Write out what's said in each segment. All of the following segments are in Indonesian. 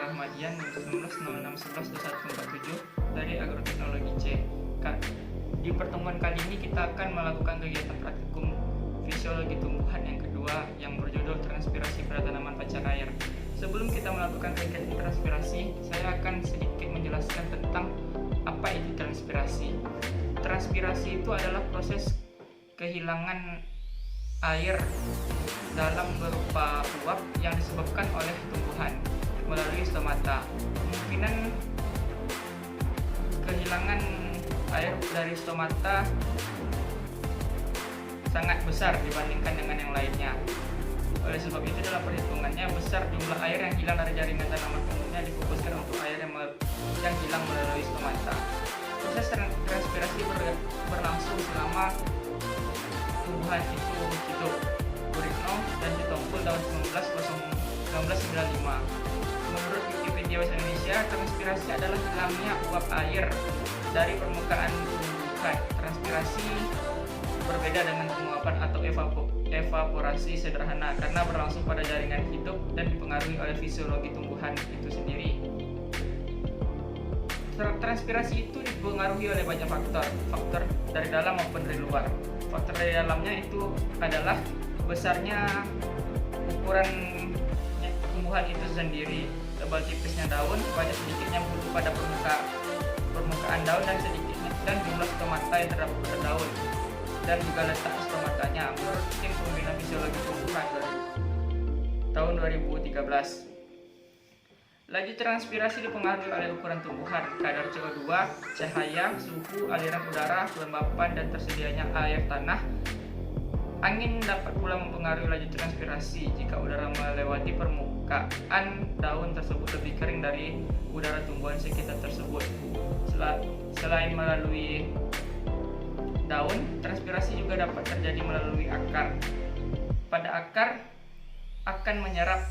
saya Rahmadian 1966112147 dari Agroteknologi C. Di pertemuan kali ini kita akan melakukan kegiatan praktikum fisiologi tumbuhan yang kedua yang berjudul transpirasi pada tanaman pacar air. Sebelum kita melakukan kegiatan transpirasi, saya akan sedikit menjelaskan tentang apa itu transpirasi. Transpirasi itu adalah proses kehilangan air dalam berupa uap yang disebabkan oleh tumbuhan melalui stomata. Kemungkinan kehilangan air dari stomata sangat besar dibandingkan dengan yang lainnya. Oleh sebab itu dalam perhitungannya besar jumlah air yang hilang dari jaringan tanaman umumnya difokuskan untuk air yang hilang melalui stomata. Proses transpirasi berlangsung selama tumbuhan itu hidup. Guritno dan Sitompul tahun 1995. Menurut Wikipedia Bahasa Indonesia, transpirasi adalah hilangnya uap air dari permukaan tumbuhan. Transpirasi berbeda dengan penguapan atau evaporasi sederhana karena berlangsung pada jaringan hidup dan dipengaruhi oleh fisiologi tumbuhan itu sendiri. Transpirasi itu dipengaruhi oleh banyak faktor dari dalam maupun dari luar. Faktor dari dalamnya itu adalah besarnya ukuran tumbuhan itu sendiri, tebal tipisnya daun, banyak sedikitnya bulu pada permukaan daun dan jumlah stomata yang terdapat pada daun, dan juga letak stomatanya menurut tim pembina fisiologi tumbuhan dari tahun 2013. Laju transpirasi dipengaruhi oleh ukuran tumbuhan, kadar CO2, cahaya, suhu, aliran udara, kelembapan, dan tersedianya air tanah. Angin dapat pula mempengaruhi laju transpirasi jika udara melewati permukaan daun tersebut lebih kering dari udara tumbuhan sekitar tersebut. Selain melalui daun, transpirasi juga dapat terjadi melalui akar. Pada akar akan menyerap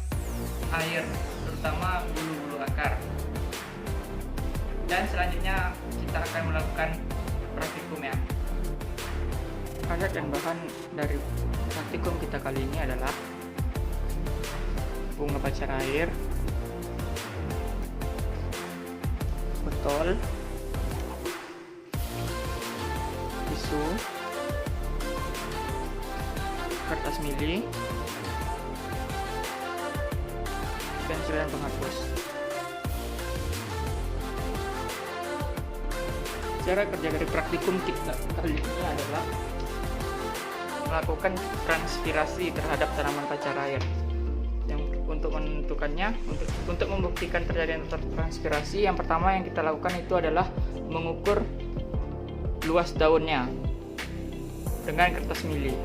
air, terutama bulu-bulu akar. Dan selanjutnya kita akan melakukan praktikum ya. Alat dan bahan dari praktikum kita kali ini adalah bunga pacar air, botol, tisu, kertas mili, pensil dan penghapus. Cara kerja dari praktikum kita kali ini adalah melakukan transpirasi terhadap tanaman pacar air. Yang untuk menentukannya, untuk membuktikan terjadinya transpirasi, yang pertama yang kita lakukan itu adalah mengukur luas daunnya dengan kertas mili.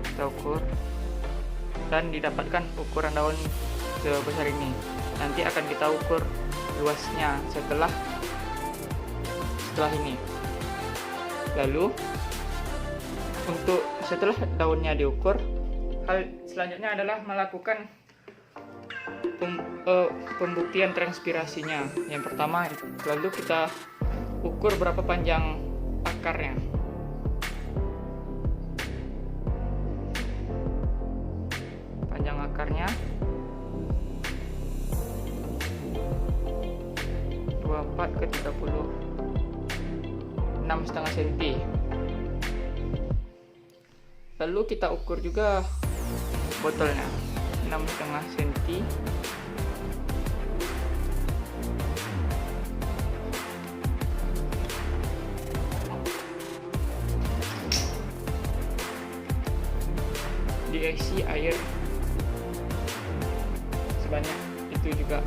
Kita ukur dan didapatkan ukuran daun sebesar ini. Nanti akan kita ukur luasnya setelah ini. Lalu setelah daunnya diukur, hal selanjutnya adalah melakukan pembuktian transpirasinya. Yang pertama, lalu kita ukur berapa panjang akarnya. Panjang akarnya 24 ke 36,5 cm. Lalu kita ukur juga botolnya 6,5 cm. Diisi air sebanyak itu juga.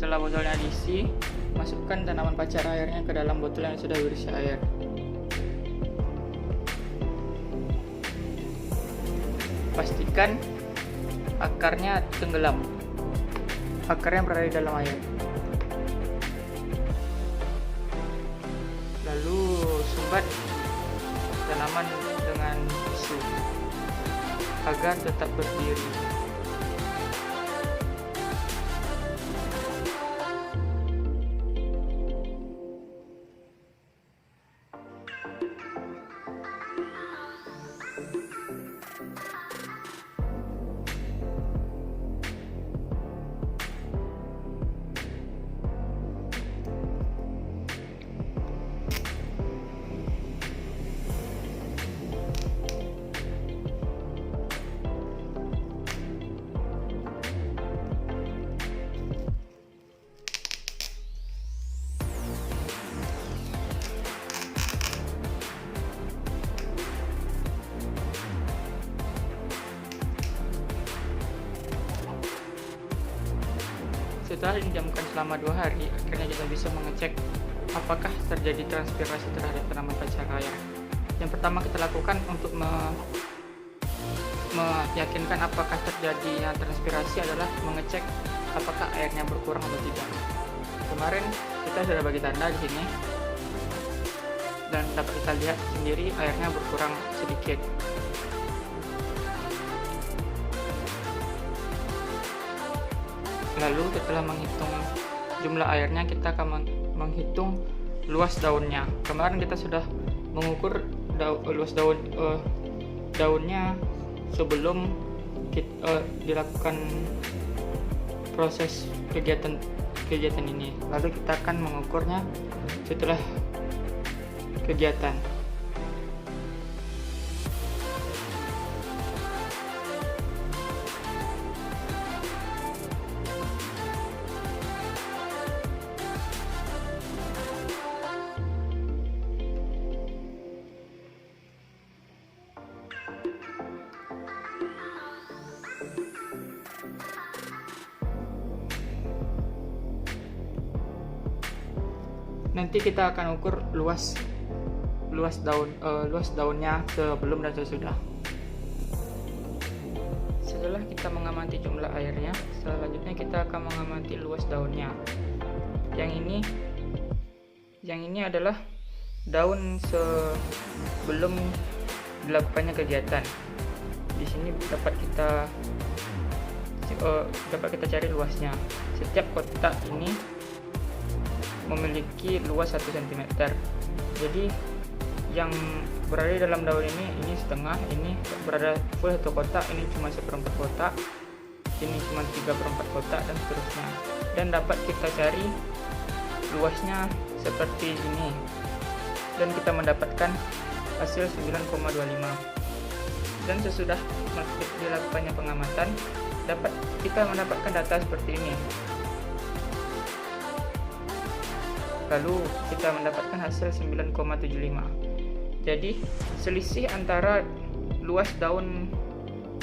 Setelah botolnya diisi, masukkan tanaman pacar airnya ke dalam botol yang sudah berisi air. Pastikan akarnya tenggelam. akarnya berada di dalam air. Lalu sumbat tanaman dengan tisu agar tetap berdiri. Setelah didiamkan selama 2 hari, akhirnya kita bisa mengecek apakah terjadi transpirasi terhadap tanaman pacar raya. Yang pertama kita lakukan untuk meyakinkan apakah terjadinya transpirasi adalah mengecek apakah airnya berkurang atau tidak. Kemarin kita sudah bagi tanda di sini dan dapat kita lihat sendiri airnya berkurang sedikit. Lalu setelah menghitung jumlah airnya, kita akan menghitung luas daunnya. Kemarin kita sudah mengukur luas daunnya sebelum dilakukan proses kegiatan ini. Lalu kita akan mengukurnya setelah kegiatan. Nanti kita akan ukur luas daunnya sebelum dan sesudah. Setelah kita mengamati jumlah airnya, selanjutnya kita akan mengamati luas daunnya. Yang ini adalah daun sebelum dilakukannya kegiatan. Di sini dapat kita cari luasnya. Setiap kotak ini memiliki luas 1 cm. Jadi yang berada di dalam daun ini setengah, ini berada full 1 kotak, ini cuma 1/4 kotak, ini cuma 3/4 kotak, dan seterusnya. Dan dapat kita cari luasnya seperti ini, dan kita mendapatkan hasil 9,25. Dan sesudah dilakukannya pengamatan, kita mendapatkan data seperti ini. Lalu kita mendapatkan hasil 9,75. Jadi selisih antara luas daun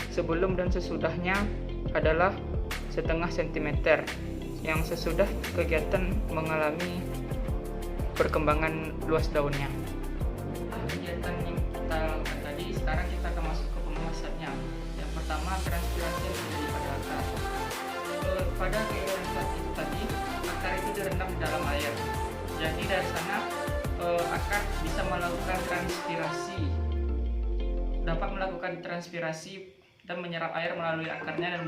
sebelum dan sesudahnya adalah 0,5 cm. Yang sesudah kegiatan mengalami perkembangan luas daunnya. Kegiatan yang kita lakukan tadi, sekarang kita akan masuk ke pembahasannya. Yang pertama, transpirasi yang terjadi pada akar. Pada kegiatan itu tadi, akar itu direndam di dalam air. Jadi dari sana akar bisa melakukan transpirasi, dapat melakukan transpirasi dan menyerap air melalui akarnya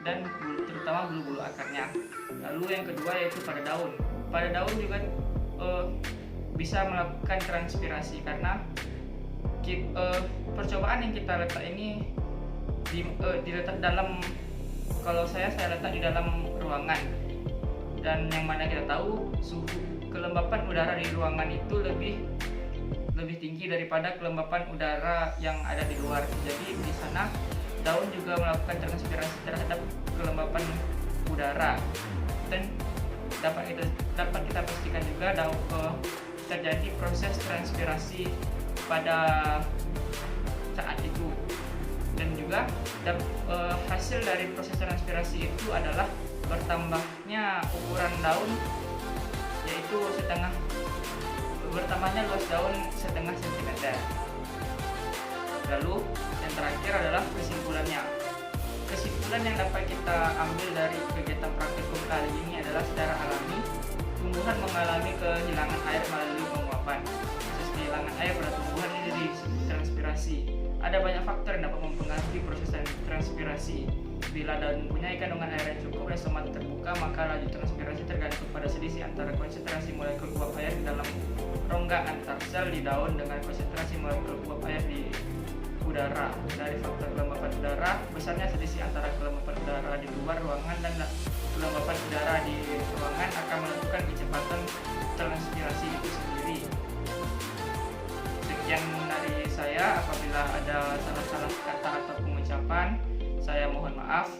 dan terutama bulu-bulu akarnya. Lalu yang kedua yaitu pada daun. Pada daun juga bisa melakukan transpirasi karena percobaan yang kita letak ini diletak dalam, kalau saya letak di dalam ruangan, dan yang mana kita tahu suhu kelembapan udara di ruangan itu lebih tinggi daripada kelembapan udara yang ada di luar. Jadi di sana daun juga melakukan transpirasi terhadap kelembapan udara, dan dapat kita pastikan juga terjadi proses transpirasi pada saat itu. Dan juga hasil dari proses transpirasi itu adalah bertambahnya ukuran daun, yaitu bertambahnya luas daun 0,5 cm. Lalu yang terakhir adalah kesimpulannya. Kesimpulan yang dapat kita ambil dari kegiatan praktikum kali ini adalah secara alami tumbuhan mengalami kehilangan air melalui penguapan. Proses kehilangan air pada tumbuhan ini disebut transpirasi. Ada banyak faktor yang dapat mempengaruhi proses transpirasi. Bila daun mempunyai kandungan air yang cukup dan stomata terbuka, maka laju transpirasi tergantung pada selisih antara konsentrasi molekul uap air di dalam rongga antar sel di daun dengan konsentrasi molekul uap air di udara. Dari faktor kelembapan udara, besarnya selisih antara kelembapan udara di luar ruangan dan kelembapan udara di ruangan akan menentukan kecepatan transpirasi itu sendiri. Sekian dari saya. Apabila ada salah-salah kata atau pengucapan, saya mohon maaf.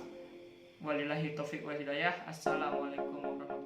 Wabillahi taufik wal hidayah. Assalamualaikum warahmatullahi wabarakatuh.